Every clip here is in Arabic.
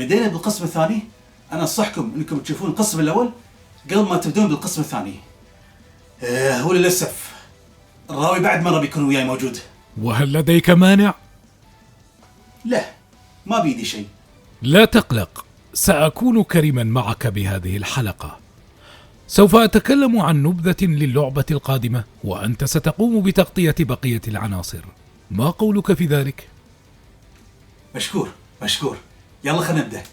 بدينا بالقسم الثاني. أنا أنصحكم أنكم تشوفون القسم الأول قبل ما تبدون بالقسم الثاني. هو للأسف الراوي بعد مرة بيكون وياي موجود. وهل لديك مانع؟ لا، ما بيدي شيء. لا تقلق، سأكون كريما معك بهذه الحلقة. سوف أتكلم عن نبذة للعبة القادمة، وأنت ستقوم بتغطية بقية العناصر. ما قولك في ذلك؟ مشكور. يلا خلينا نبدأ.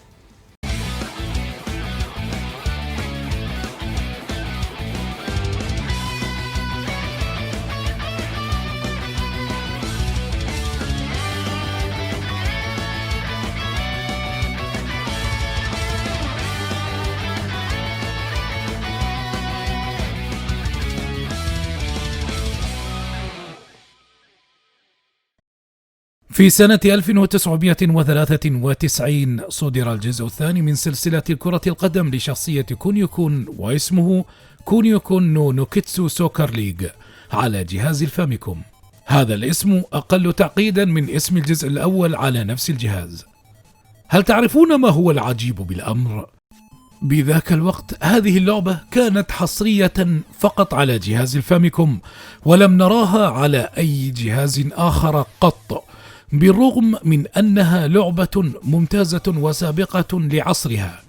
في سنة 1993 صدر الجزء الثاني من سلسلة كرة القدم لشخصية كونيو كون، واسمه كونيو كون نو نوكيتسو سوكر ليج على جهاز الفاميكوم. هذا الاسم أقل تعقيدا من اسم الجزء الأول على نفس الجهاز. هل تعرفون ما هو العجيب بالأمر؟ بذاك الوقت هذه اللعبة كانت حصرية فقط على جهاز الفاميكوم، ولم نراها على أي جهاز آخر قط، بالرغم من أنها لعبة ممتازة وسابقة لعصرها.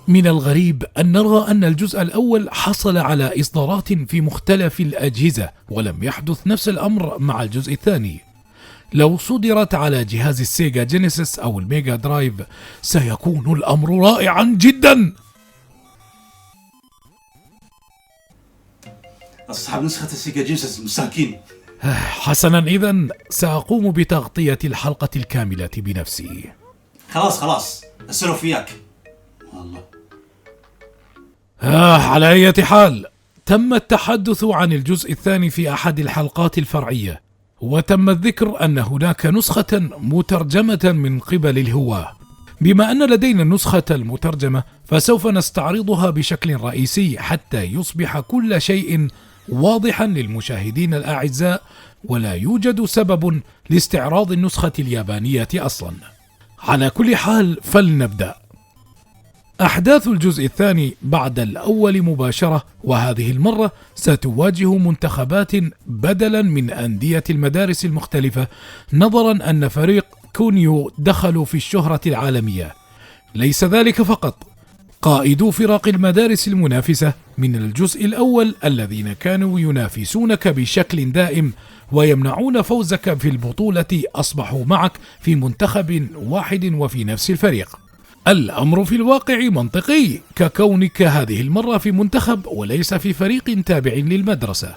من الغريب أن نرى أن الجزء الأول حصل على إصدارات في مختلف الأجهزة، ولم يحدث نفس الأمر مع الجزء الثاني. لو صدرت على جهاز السيجا جينيسيس أو الميجا درايف سيكون الأمر رائعا جدا. أصحاب نسخة السيجا جينيسيس مساكين. حسنا، إذن سأقوم بتغطية الحلقة الكاملة بنفسي. خلاص أسولف وياك. والله على أي حال، تم التحدث عن الجزء الثاني في أحد الحلقات الفرعية، وتم الذكر أن هناك نسخة مترجمة من قبل الهواة. بما أن لدينا النسخة المترجمة فسوف نستعرضها بشكل رئيسي حتى يصبح كل شيء واضحا للمشاهدين الأعزاء، ولا يوجد سبب لاستعراض النسخة اليابانية أصلا. على كل حال فلنبدأ. أحداث الجزء الثاني بعد الأول مباشرة، وهذه المرة ستواجه منتخبات بدلا من أندية المدارس المختلفة، نظرا أن فريق كونيو دخلوا في الشهرة العالمية. ليس ذلك فقط، قائدو فرق المدارس المنافسة من الجزء الأول الذين كانوا ينافسونك بشكل دائم ويمنعون فوزك في البطولة أصبحوا معك في منتخب واحد وفي نفس الفريق. الأمر في الواقع منطقي، ككونك هذه المرة في منتخب وليس في فريق تابع للمدرسة.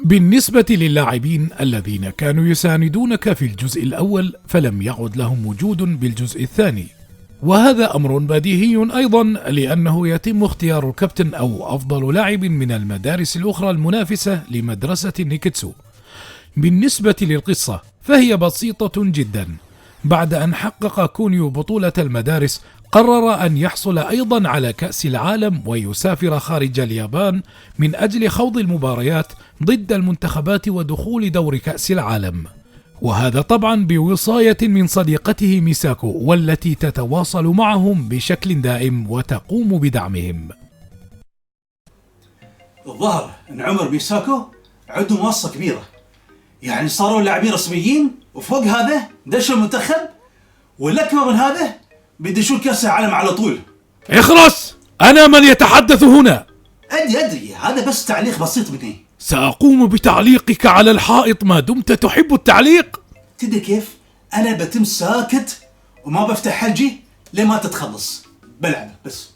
بالنسبة للاعبين الذين كانوا يساندونك في الجزء الأول فلم يعد لهم وجود بالجزء الثاني، وهذا أمر بديهي أيضا، لأنه يتم اختيار الكابتن أو أفضل لاعب من المدارس الأخرى المنافسة لمدرسة نيكيتسو. بالنسبة للقصة فهي بسيطة جدا. بعد أن حقق كونيو بطولة المدارس قرر أن يحصل أيضا على كأس العالم ويسافر خارج اليابان من أجل خوض المباريات ضد المنتخبات ودخول دور كأس العالم، وهذا طبعا بوصاية من صديقته ميساكو، والتي تتواصل معهم بشكل دائم وتقوم بدعمهم. الظاهر أن عمر ميساكو عنده مواصفة كبيرة، يعني صاروا لاعبين رسميين، وفوق هذا دشوا المنتخب، والأكبر من هذا بيدشون كأس العالم على طول. اخرس، أنا من يتحدث هنا. أدري، هذا بس تعليق بسيط مني. سأقوم بتعليقك على الحائط ما دمت تحب التعليق. تدري كيف؟ أنا بتم ساكت وما بفتح حلجي لما تتخلص، بلعب بس.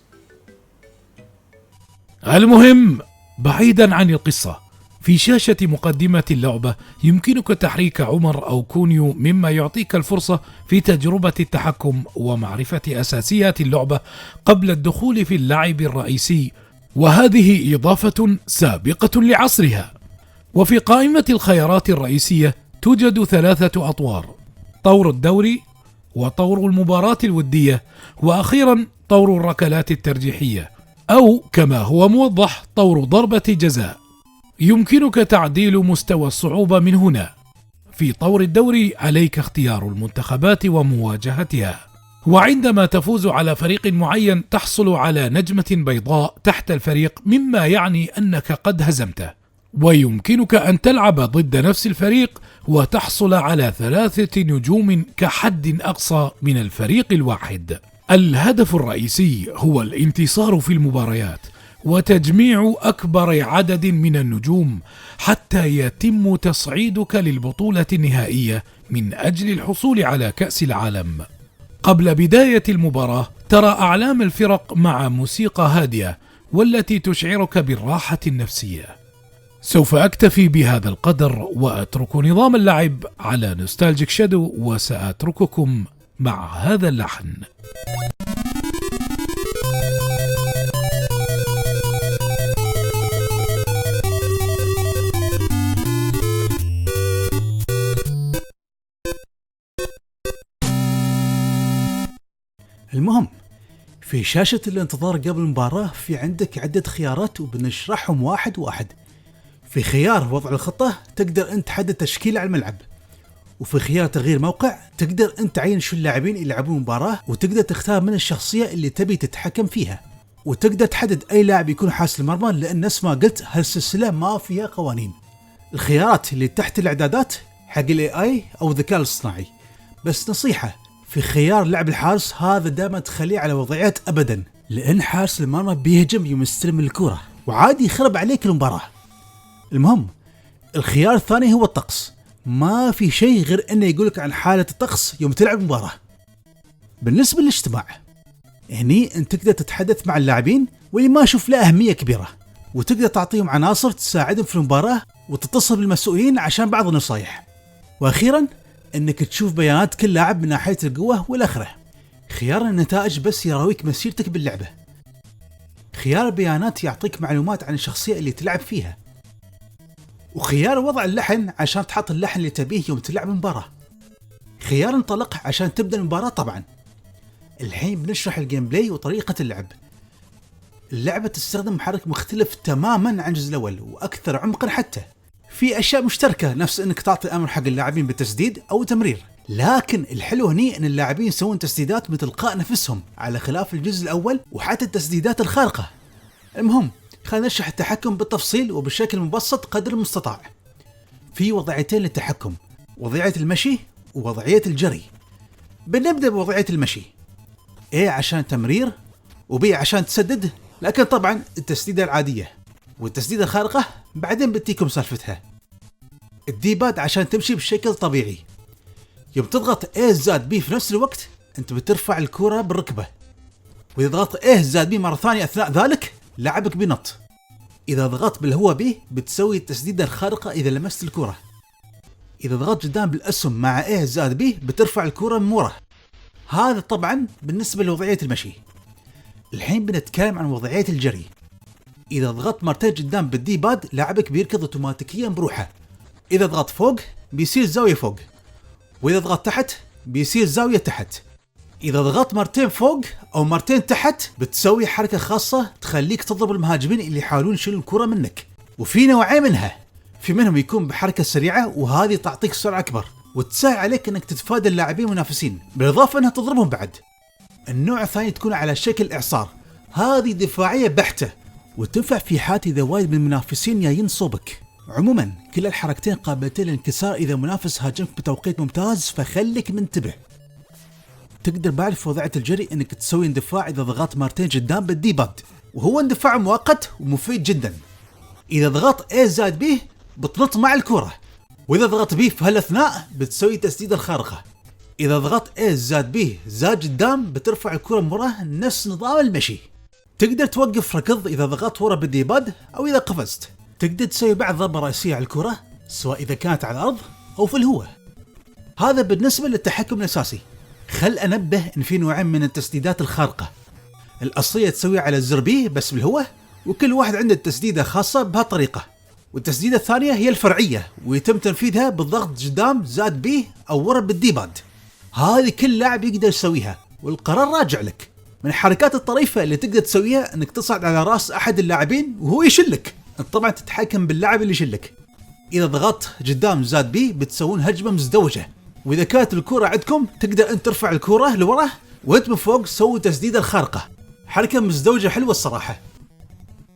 المهم، بعيدا عن القصة، في شاشة مقدمة اللعبة يمكنك تحريك عمر أو كونيو، مما يعطيك الفرصة في تجربة التحكم ومعرفة أساسيات اللعبة قبل الدخول في اللعب الرئيسي، وهذه إضافة سابقة لعصرها. وفي قائمة الخيارات الرئيسية توجد 3 أطوار: طور الدوري، وطور المباراة الودية، وأخيرا طور الركلات الترجيحية، أو كما هو موضح طور ضربة جزاء. يمكنك تعديل مستوى الصعوبة من هنا. في طور الدوري عليك اختيار المنتخبات ومواجهتها، وعندما تفوز على فريق معين تحصل على نجمة بيضاء تحت الفريق، مما يعني أنك قد هزمته، ويمكنك أن تلعب ضد نفس الفريق وتحصل على 3 نجوم كحد أقصى من الفريق الواحد. الهدف الرئيسي هو الانتصار في المباريات وتجميع أكبر عدد من النجوم حتى يتم تصعيدك للبطولة النهائية من أجل الحصول على كأس العالم. قبل بداية المباراة ترى أعلام الفرق مع موسيقى هادئة والتي تشعرك بالراحة النفسية. سوف أكتفي بهذا القدر وأترك نظام اللعب على نوستالجيك شادو، وسأترككم مع هذا اللحن. المهم، في شاشة الانتظار قبل المباراة في عندك عدة خيارات وبنشرحهم واحد واحد. في خيار وضع الخطة تقدر انت تحدد تشكيلة على الملعب، وفي خيار تغيير موقع تقدر انت تعين شو اللاعبين اللي يلعبون المباراة، وتقدر تختار من الشخصية اللي تبي تتحكم فيها، وتقدر تحدد اي لاعب يكون حارس المرمى، لان نفس ما قلت هالسلسلة ما فيها قوانين. الخيارات اللي تحت الاعدادات حق الاي او الذكاء الاصطناعي، بس نصيحة في خيار لعب الحارس هذا دائما تخليه على وضعيات ابدا، لان حارس المرمى بيهجم يوم يستلم الكرة وعادي يخرب عليك المباراة. المهم، الخيار الثاني هو الطقس، ما في شيء غير انه يقولك عن حالة الطقس يوم تلعب مباراة. بالنسبة للاجتماع، هني انت تقدر تتحدث مع اللاعبين واللي ما شوف له اهمية كبيرة، وتقدر تعطيهم عناصر تساعدهم في المباراة، وتتصل بالمسؤولين عشان بعض النصايح. واخيرا انك تشوف بيانات كل لاعب من ناحية القوة والاخره. خيار النتائج بس يراويك مسيرتك باللعبة. خيار البيانات يعطيك معلومات عن الشخصية اللي تلعب فيها. وخيار وضع اللحن عشان تحط اللحن اللي تبيه يوم تلعب المباراة. خيار انطلق عشان تبدأ المباراة. طبعا الحين بنشرح الجيم بلاي وطريقة اللعب. اللعبة تستخدم محرك مختلف تماما عن الجزء الأول وأكثر عمقا، حتى في أشياء مشتركة نفس أنك تعطي أمر حق اللاعبين بالتسديد أو تمرير، لكن الحلو هني أن اللاعبين يسوون تسديدات بتلقاء نفسهم على خلاف الجزء الأول وحتى التسديدات الخارقة. المهم، خلينا نشرح التحكم بالتفصيل وبشكل مبسط قدر المستطاع. في وضعيتين للتحكم، وضعية المشي ووضعية الجري. بنبدأ بوضعية المشي، A عشان تمرير وB عشان تسدد، لكن طبعا التسديدة العادية والتسديدة الخارقة بعدين بتيكم سالفتها. الديباد عشان تمشي بشكل طبيعي. يوم تضغط A زائد B في نفس الوقت انت بترفع الكرة بالركبة، واذا ضغطت A زائد B مرة ثانية اثناء ذلك لعبك بنط. اذا ضغطت بالهواء B بتسوي التسديدة الخارقة اذا لمست الكرة. اذا ضغطت قدام بالاسهم مع A زائد B بترفع الكرة من ورا. هذا طبعا بالنسبة لوضعية المشي. الحين بنتكلم عن وضعية الجري. إذا ضغطت مرتين قدام بالدي باد لاعبك بيركض اوتوماتيكيا بروحه. إذا ضغط فوق بيصير زاوية فوق، وإذا ضغط تحت بيصير زاوية تحت. إذا ضغطت مرتين فوق أو مرتين تحت بتسوي حركة خاصة تخليك تضرب المهاجمين اللي يحاولون يشيلون الكرة منك. وفي نوعين منها، في منهم يكون بحركة سريعة وهذه تعطيك سرعة أكبر وتساعد عليك أنك تتفادى اللاعبين المنافسين، بالإضافة أنها تضربهم بعد. النوع الثاني تكون على شكل إعصار، هذه دفاعية بحتة وتنفع في حالة إذا وايد من المنافسين جايين صوبك. عموما كل الحركتين قابلتين للانكسار إذا منافس هاجمك بتوقيت ممتاز، فخليك منتبه. تقدر بعد في وضعية الجري انك تسوي اندفاع اذا ضغطت مرتين قدام بالدي باد، وهو اندفاع مؤقت ومفيد جدا. اذا ضغطت A زائد B بتنط مع الكرة، واذا ضغطت B في هالاثناء بتسوي تسديدة الخارقة. اذا ضغطت A زائد B زاد قدام بترفع الكرة من وراه، نفس نظام المشي. تقدر توقف ركض اذا ضغطت ورا بالدي باد او اذا قفزت. تقدر تسوي بعد ضربة رئيسية على الكرة سواء اذا كانت على الارض او في الهواء. هذا بالنسبة للتحكم الاساسي. خل انبه ان في نوعين من التسديدات الخارقة. الاصلية تسويها على الزر B بس بالهواء، وكل واحد عنده تسديدة خاصة بهالطريقة. والتسديدة الثانية هي الفرعية ويتم تنفيذها بالضغط قدام زاد B او ورا بالدي باد. هذه كل لاعب يقدر يسويها والقرار راجع لك. من الحركات الطريفة اللي تقدر تسويها انك تصعد على راس احد اللاعبين وهو يشلك، انت طبعا تتحكم باللاعب اللي يشلك. اذا ضغطت قدام زاد B بتسوون هجمة مزدوجة، واذا كانت الكرة عندكم تقدر انت ترفع الكرة لورا وانت من فوق سوي تسديدة الخارقة، حركة مزدوجة حلوة الصراحة.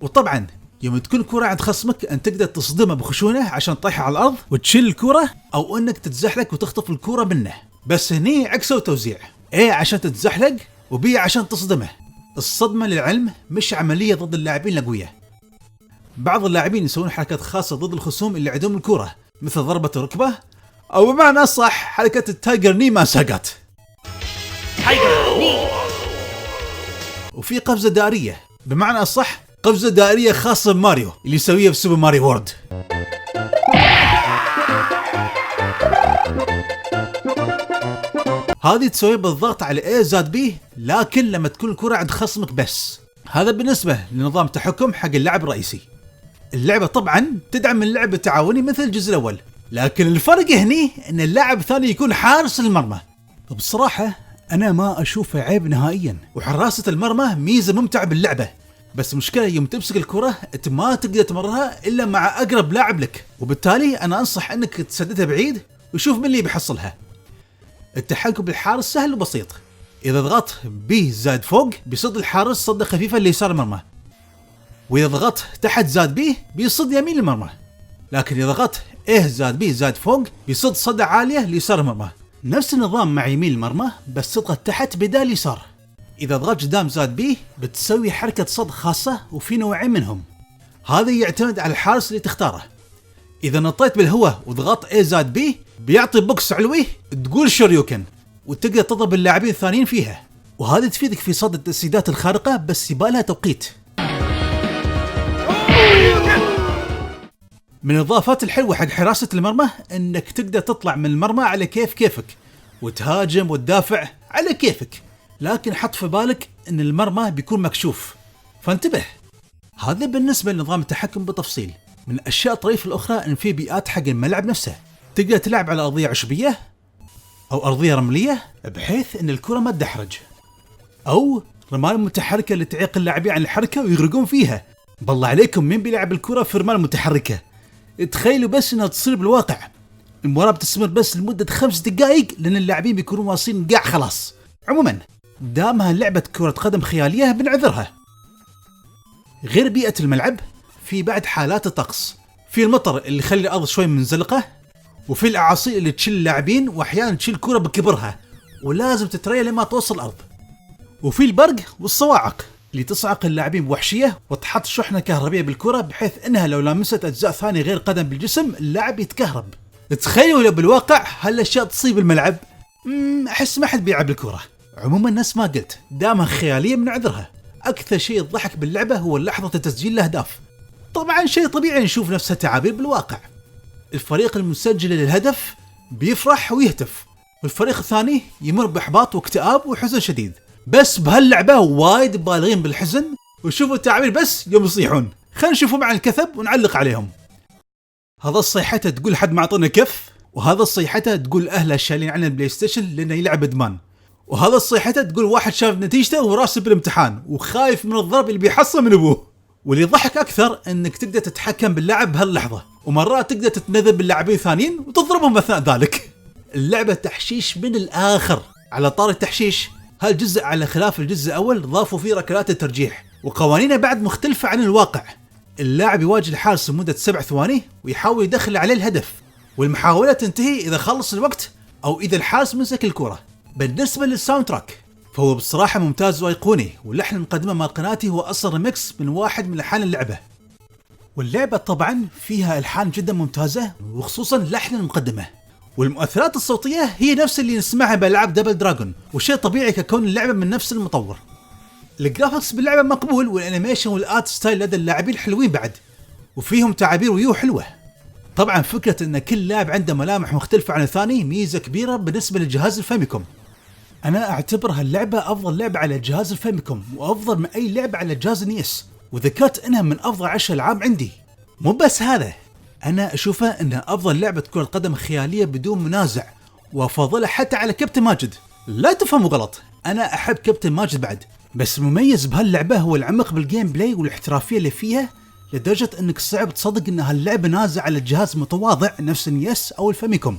وطبعا يوم تكون الكرة عند خصمك أن تقدر تصدمه بخشونة عشان تطيحها على الأرض وتشيل الكرة، أو أنك تتزحلق وتخطف الكرة منه. بس هني عكسه وتوزيع، A عشان تتزحلق وB عشان تصدمه. الصدمة للعلم مش عملية ضد اللاعبين الأقوياء. بعض اللاعبين يسوون حركات خاصة ضد الخصوم اللي عندهم الكرة، مثل ضربة الركبة، أو بمعنى أصح حركة التايجر ني مع ساقات. وفي قفزة دائرية، بمعنى أصح قفزة دائرية خاصة بماريو اللي يسويها في سوبر ماريو وورد. هذه تسوي بالضغط على A زائد B، لكن لما تكون الكرة عند خصمك بس. هذا بالنسبة لنظام تحكم حق اللعب الرئيسي. اللعبة طبعا تدعم اللعب التعاوني مثل الجزء الأول، لكن الفرق هني ان اللاعب الثاني يكون حارس المرمى. وبصراحة أنا ما أشوفه عيب نهائيا، وحراسة المرمى ميزة ممتعة باللعبة. بس مشكلة يوم تمسك الكرة أنت ما تقدر تمررها إلا مع أقرب لاعب لك، وبالتالي أنا أنصح أنك تسددها بعيد وشوف من اللي بيحصلها. التحكم بالحارس سهل وبسيط. إذا ضغطت B زائد فوق بيصد الحارس صدة خفيفة ليسار المرمى، وإذا ضغطت تحت زائد B بيصد يمين المرمى. لكن إذا ضغطت A زائد B زائد فوق بيصد صدة عالية ليسار المرمى. نفس النظام مع يمين المرمى، بس تضغط تحت بدال يسار. إذا ضغطت قدام زائد B بتسوي حركة صد خاصة، وفي نوعين منهم. هذا يعتمد على الحارس اللي تختاره. إذا نطيت بالهواء وضغطت A زائد B بيعطي بوكس علوي تقول شوريوكن، وتقدر تضرب اللاعبين الثانيين فيها، وهذه تفيدك في صد التسديدات الخارقة، بس يبالها توقيت. من الإضافات الحلوة حق حراسة المرمى انك تقدر تطلع من المرمى على كيفك، وتهاجم وتدافع على كيفك، لكن حط في بالك ان المرمى بيكون مكشوف، فانتبه. هذا بالنسبة لنظام التحكم بتفصيل. من الاشياء الطريفة الاخرى ان في بيئات حق الملعب نفسه، تقدر تلعب على ارضية عشبية او ارضية رملية بحيث ان الكرة ما تدحرج، او رمال متحركة اللي تعيق اللاعبين عن الحركة ويغرقون فيها. بالله عليكم مين بيلعب الكرة في رمال متحركة؟ تخيلوا بس انها تصير بالواقع. المباراة بتستمر بس لمدة 5 دقائق لان اللاعبين بيكونوا واصلين قاع خلاص. عموما دامها لعبة كرة قدم خيالية بنعذرها. غير بيئة الملعب في بعد حالات الطقس، في المطر اللي يخلي الارض شوي منزلقة، وفي الاعاصير اللي تشيل اللاعبين واحيانا تشيل الكرة بكبرها ولازم تتريا لما توصل الارض، وفي البرق والصواعق اللي تصعق اللاعبين بوحشية وتحط شحنة كهربية بالكرة بحيث انها لو لامست اجزاء ثانية غير قدم بالجسم اللاعب يتكهرب. تخيلوا لو بالواقع هالاشياء تصيب الملعب، احس ما حد بيلعب الكرة. عموما نفس ما قلت دامها خيالية بنعذرها. اكثر شيء يضحك باللعبة هو لحظة تسجيل الاهداف. طبعا شيء طبيعي نشوف نفس التعابير بالواقع. الفريق المسجل للهدف بيفرح ويهتف، والفريق الثاني يمر باحباط واكتئاب وحزن شديد. بس بهاللعبة وايد بالغين بالحزن، وشوفوا التعابير بس يوم يصيحون. خلينا نشوفهم مع الكثب ونعلق عليهم. هذا الصيحته تقول حد ما عطونا كف، وهذا الصيحته تقول اهله شالين عن البلاي ستيشن لانه يلعب ادمان، وهذا الصيحته تقول واحد شاف نتيجته وراسه بالامتحان وخايف من الضرب اللي بيحصل من ابوه. واللي ضحك اكثر انك تقدر تتحكم باللاعب بهاللحظه، ومرات تقدر تتنذب باللاعبين ثانيين وتضربهم اثناء ذلك. اللعبه تحشيش من الاخر. على طار التحشيش، هالجزء على خلاف الجزء الاول ضافوا فيه ركلات الترجيح وقوانينه بعد مختلفه عن الواقع. اللاعب يواجه الحارس لمده 7 ثواني ويحاول يدخل عليه الهدف، والمحاوله تنتهي اذا خلص الوقت او اذا الحارس مسك الكره. بالنسبه للساوند تراك فهو بصراحه ممتاز وايقوني، واللحن المقدمه مال قناتي هو اصلا ريمكس من واحد من الحان اللعبه. واللعبه طبعا فيها الحان جدا ممتازه وخصوصا لحن المقدمه، والمؤثرات الصوتيه هي نفس اللي نسمعها بالعاب دبل دراجون، وشيء طبيعي ككون اللعبه من نفس المطور. الجرافيكس باللعبه مقبول، والانيميشن والارت ستايل لدى اللاعبين حلوين بعد، وفيهم تعابير ويو حلوه. طبعا فكره ان كل لاعب عنده ملامح مختلفه عن الثاني ميزه كبيره بالنسبه للجهاز الفاميكوم. انا اعتبر هاللعبه افضل لعبه على جهاز الفاميكوم، وافضل من اي لعبه على جهاز النيس، وذكرت انها من افضل 10 العاب عندي. مو بس هذا، انا اشوفها انها افضل لعبه كره قدم خياليه بدون منازع، وافضلها حتى على كابتن ماجد. لا تفهموا غلط، انا احب كابتن ماجد بعد، بس المميز بهاللعبه هو العمق بالجيم بلاي والاحترافيه اللي فيها، لدرجه انك صعب تصدق ان هاللعبه نازله على جهاز متواضع نفس النيس او الفاميكوم.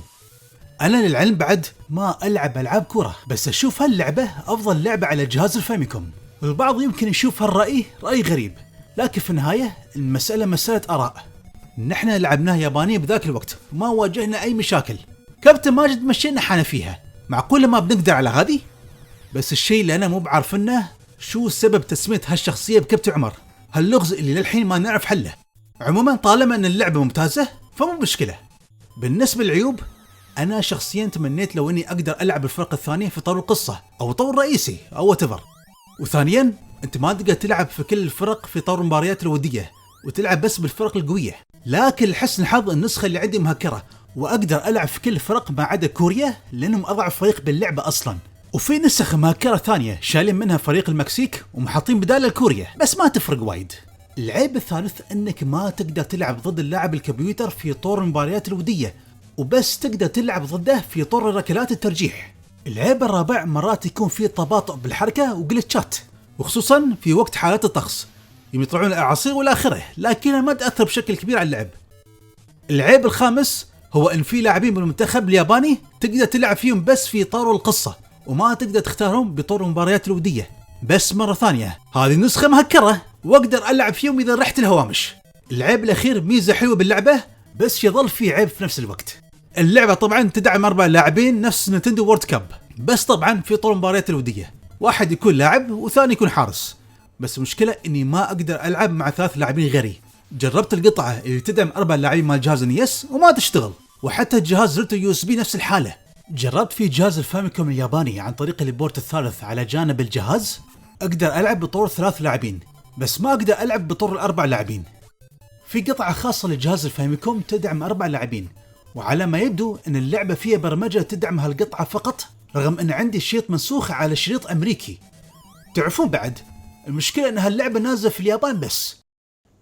أنا للعلم بعد ما ألعب ألعاب كرة، بس أشوف هاللعبة أفضل لعبة على جهاز الفاميكوم. والبعض يمكن يشوف هالرأي رأي غريب، لكن في النهاية المسألة مسألة آراء. نحن لعبناه ياباني بذاك الوقت وما واجهنا أي مشاكل. كابتن ماجد مشينا حنا فيها، معقولة ما بنقدر على هذه؟ بس الشيء اللي أنا مو بعرفنه شو سبب تسمية هالشخصية بكابتن عمر، هاللغز اللي للحين ما نعرف حله. عموما طالما أن اللعبة ممتازة فمو مشكلة. بالنسبة للعيوب، أنا شخصيا تمنيت لو أني أقدر ألعب الفرق الثانية في طور القصة أو طور رئيسي أو whatever. وثانيا أنت ما تقدر تلعب في كل الفرق في طور المباريات الودية وتلعب بس بالفرق القوية. لكن لحسن الحظ النسخة اللي عندي مهكرة وأقدر ألعب في كل الفرق ما عدا كوريا لأنهم أضعف فريق باللعبة أصلا. وفي نسخ مهكرة ثانية شايلين منها فريق المكسيك ومحطين بدال الكوريا، بس ما تفرق وايد. العيب الثالث أنك ما تقدر تلعب ضد اللاعب الكمبيوتر في طور المباريات الودية، وبس تقدر تلعب ضده في طور ركلات الترجيح. العيب الرابع مرات يكون فيه تباطؤ بالحركة وجلتشات، وخصوصا في وقت حالات الطقس يطلعون الأعاصير والآخرة، لكنها ما تأثر بشكل كبير على اللعب. العيب الخامس هو أن في لاعبين بالمنتخب الياباني تقدر تلعب فيهم بس في طور القصة وما تقدر تختارهم بطور المباريات الودية. بس مرة ثانية هذه نسخة مهكرة وأقدر ألعب فيهم إذا رحت الهوامش. العيب الأخير ميزة حلوة باللعبة بس يظل فيه عيب في نفس الوقت. اللعبة طبعا تدعم 4 لاعبين نفس نينتندو وورد كاب، بس طبعا في طور المباريات الودية واحد يكون لاعب وثاني يكون حارس. بس مشكلة اني ما اقدر العب مع 3 لاعبين غيري. جربت القطعة اللي تدعم 4 لاعبين مال جهاز NES وما تشتغل، وحتى جهاز ريتو USB نفس الحالة. جربت في جهاز الفاميكوم الياباني عن طريق البورت الثالث على جانب الجهاز، اقدر العب بطور 3 لاعبين بس ما اقدر العب بطور 4 لاعبين. في قطعة خاصة لجهاز الفاميكوم تدعم 4 لاعبين، وعلى ما يبدو ان اللعبة فيها برمجة تدعم هالقطعة فقط، رغم ان عندي شريط منسوخ على شريط امريكي. تعرفون بعد المشكلة ان هاللعبة نازلة في اليابان بس.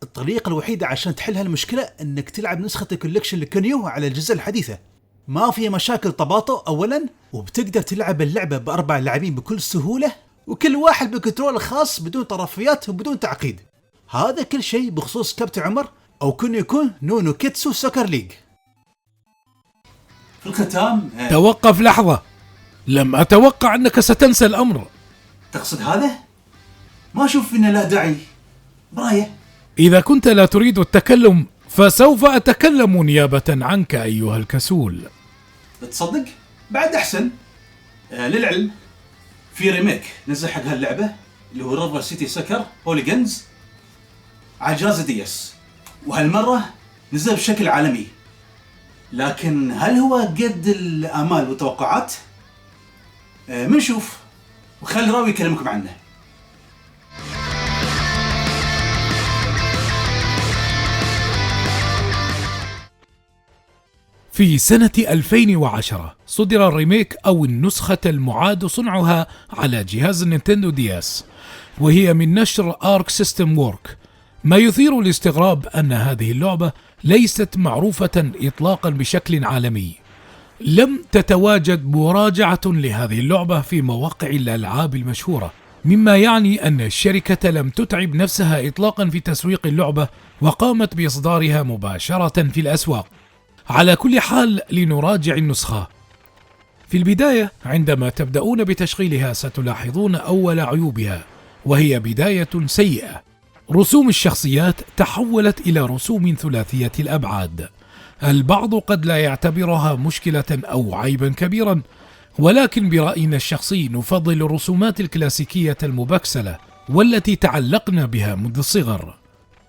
الطريقة الوحيدة عشان تحل هالمشكلة انك تلعب نسخة الكوليكشن لكونيو على الجزء الحديثة، ما فيها مشاكل تباطؤ اولا، وبتقدر تلعب اللعبة ب4 لاعبين بكل سهولة، وكل واحد بكنترول خاص بدون طرفيات وبدون تعقيد. هذا كل شيء بخصوص كابتن عمر او كونيو كون نونو كيتسو سوكر ليج. في الختام توقف لحظة، لم أتوقع أنك ستنسى الأمر. تقصد هذا؟ ما أشوف إنه لا داعي براية. إذا كنت لا تريد التكلم فسوف أتكلم نيابة عنك أيها الكسول. تصدق؟ بعد أحسن. للعلم في ريميك نزل حق هاللعبة اللي هو ريفر سيتي سكر هوليجنز على جهاز DS، وهالمرة نزل بشكل عالمي. لكن هل هو قد الآمال والتوقعات؟ منشوف، وخلي راوي يكلمكم عنه. في سنة 2010 صدر الريميك أو النسخة المعاد صنعها على جهاز نينتندو DS، وهي من نشر آرك سيستم وورك. ما يثير الاستغراب أن هذه اللعبة ليست معروفة إطلاقا بشكل عالمي. لم تتواجد مراجعة لهذه اللعبة في مواقع الألعاب المشهورة، مما يعني أن الشركة لم تتعب نفسها إطلاقا في تسويق اللعبة وقامت بإصدارها مباشرة في الأسواق. على كل حال لنراجع النسخة. في البداية عندما تبدأون بتشغيلها ستلاحظون أول عيوبها، وهي بداية سيئة. رسوم الشخصيات تحولت إلى رسوم ثلاثية الأبعاد. البعض قد لا يعتبرها مشكلة أو عيبا كبيرا، ولكن برأينا الشخصي نفضل الرسومات الكلاسيكية المبكسلة والتي تعلقنا بها منذ الصغر.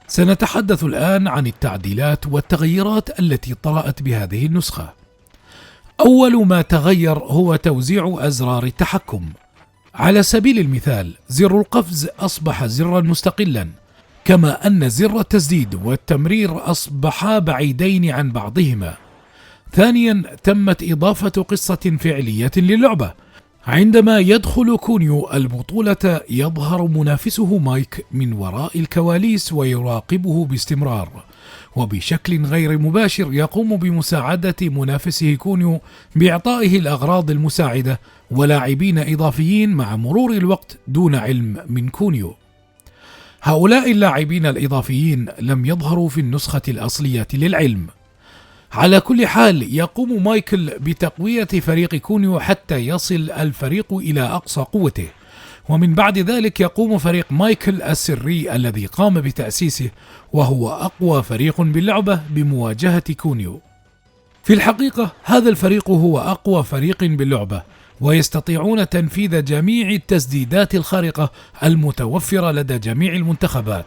سنتحدث الآن عن التعديلات والتغييرات التي طرأت بهذه النسخة. أول ما تغير هو توزيع أزرار التحكم. على سبيل المثال زر القفز أصبح زرا مستقلا، كما أن زر التسديد والتمرير أصبحا بعيدين عن بعضهما. ثانيا تمت إضافة قصة فعلية للعبة. عندما يدخل كونيو البطولة يظهر منافسه مايك من وراء الكواليس ويراقبه باستمرار، وبشكل غير مباشر يقوم بمساعدة منافسه كونيو بإعطائه الأغراض المساعدة ولاعبين إضافيين مع مرور الوقت دون علم من كونيو. هؤلاء اللاعبين الإضافيين لم يظهروا في النسخة الأصلية للعلم. على كل حال يقوم مايكل بتقوية فريق كونيو حتى يصل الفريق إلى أقصى قوته، ومن بعد ذلك يقوم فريق مايكل السري الذي قام بتأسيسه، وهو أقوى فريق باللعبة بمواجهة كونيو. في الحقيقة هذا الفريق هو أقوى فريق باللعبة، ويستطيعون تنفيذ جميع التسديدات الخارقة المتوفرة لدى جميع المنتخبات.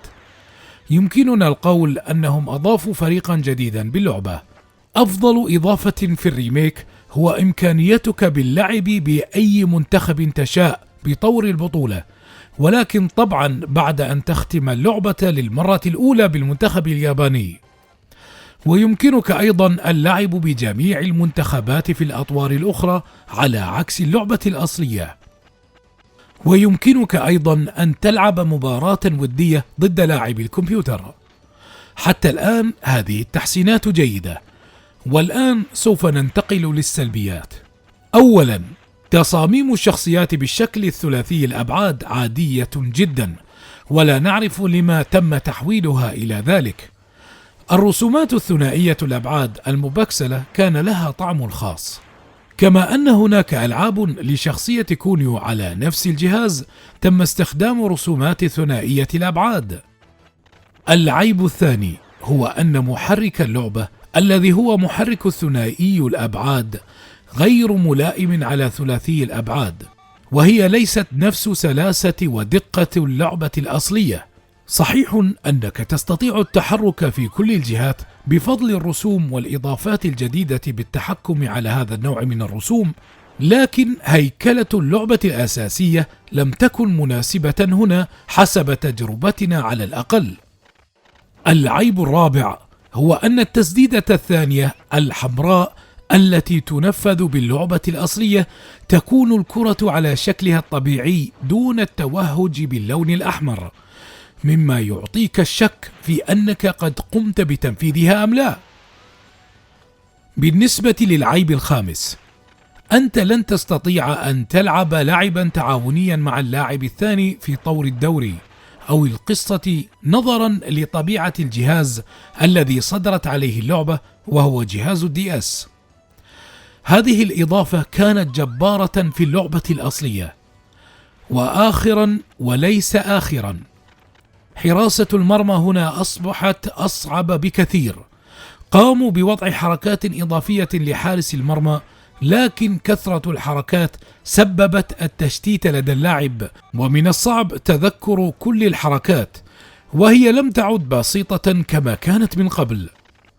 يمكننا القول أنهم أضافوا فريقا جديدا باللعبة. أفضل إضافة في الريميك هو إمكانيتك باللعب بأي منتخب تشاء بطور البطولة، ولكن طبعا بعد أن تختم اللعبة للمرة الأولى بالمنتخب الياباني. ويمكنك أيضا اللعب بجميع المنتخبات في الأطوار الأخرى على عكس اللعبة الأصلية. ويمكنك أيضا أن تلعب مباراة ودية ضد لاعبي الكمبيوتر. حتى الآن هذه التحسينات جيدة، والآن سوف ننتقل للسلبيات. أولا، تصاميم الشخصيات بالشكل الثلاثي الأبعاد عادية جدا، ولا نعرف لما تم تحويلها إلى ذلك. الرسومات الثنائية الأبعاد المبكسلة كان لها طعم خاص، كما أن هناك ألعاب لشخصية كونيو على نفس الجهاز تم استخدام رسومات ثنائية الأبعاد. العيب الثاني هو أن محرك اللعبة الذي هو محرك الثنائي الأبعاد غير ملائم على ثلاثي الأبعاد، وهي ليست نفس سلاسة ودقة اللعبة الأصلية. صحيح أنك تستطيع التحرك في كل الجهات بفضل الرسوم والإضافات الجديدة بالتحكم على هذا النوع من الرسوم، لكن هيكلة اللعبة الأساسية لم تكن مناسبة هنا حسب تجربتنا على الأقل. العيب الرابع هو أن التسديدة الثانية الحمراء التي تنفذ باللعبة الأصلية تكون الكرة على شكلها الطبيعي دون التوهج باللون الأحمر، مما يعطيك الشك في أنك قد قمت بتنفيذها أم لا. بالنسبة للعيب الخامس، أنت لن تستطيع أن تلعب لعبا تعاونيا مع اللاعب الثاني في طور الدوري أو القصة نظرا لطبيعة الجهاز الذي صدرت عليه اللعبة، وهو جهاز DS. هذه الإضافة كانت جبارة في اللعبة الأصلية. وآخرا وليس آخرا، حراسة المرمى هنا أصبحت أصعب بكثير. قاموا بوضع حركات إضافية لحارس المرمى، لكن كثرة الحركات سببت التشتيت لدى اللاعب، ومن الصعب تذكر كل الحركات، وهي لم تعد بسيطة كما كانت من قبل.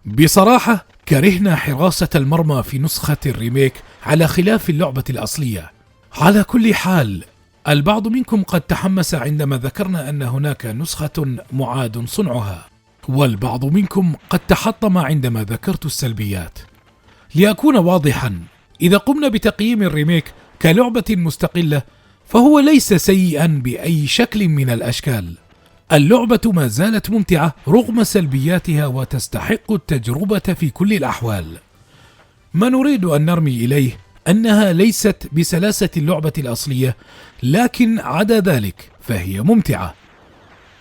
بصراحة كرهنا حراسة المرمى في نسخة الريميك على خلاف اللعبة الأصلية. على كل حال، البعض منكم قد تحمس عندما ذكرنا أن هناك نسخة معاد صنعها، والبعض منكم قد تحطم عندما ذكرت السلبيات. لأكون واضحا، إذا قمنا بتقييم الريميك كلعبة مستقلة فهو ليس سيئا بأي شكل من الأشكال. اللعبة ما زالت ممتعة رغم سلبياتها وتستحق التجربة في كل الأحوال. ما نريد أن نرمي إليه أنها ليست بسلاسة اللعبة الأصلية، لكن عدا ذلك فهي ممتعة.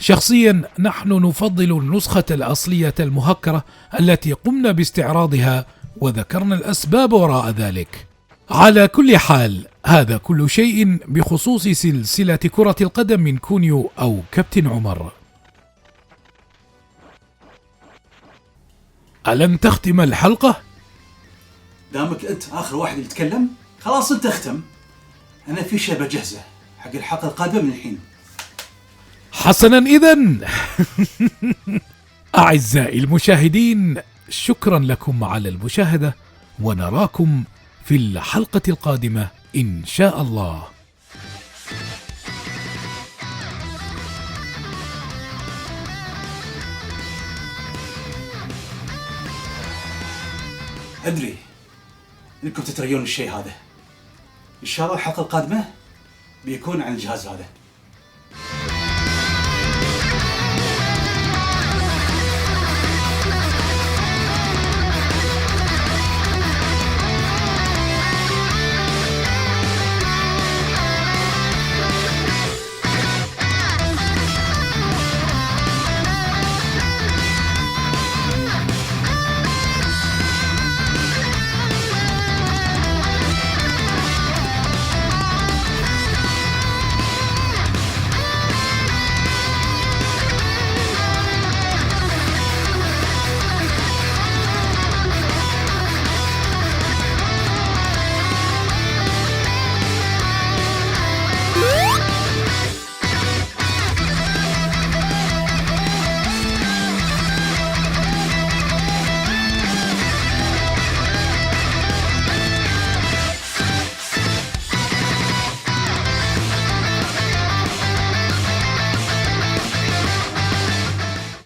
شخصيا نحن نفضل النسخة الأصلية المهكرة التي قمنا باستعراضها، وذكرنا الأسباب وراء ذلك. على كل حال، هذا كل شيء بخصوص سلسلة كرة القدم من كونيو أو كابتن عمر. ألن تختم الحلقة؟ دامك أنت آخر واحد يتكلم، خلاص أنت اختم. أنا في شيء بجهزه حق الحلقة القادمة من الحين. حسنا إذن. أعزائي المشاهدين، شكرا لكم على المشاهدة، ونراكم في الحلقة القادمة إن شاء الله. أدري إنكم تتريون الشيء هذا. إن شاء الله الحلقة القادمة بيكون عن الجهاز هذا.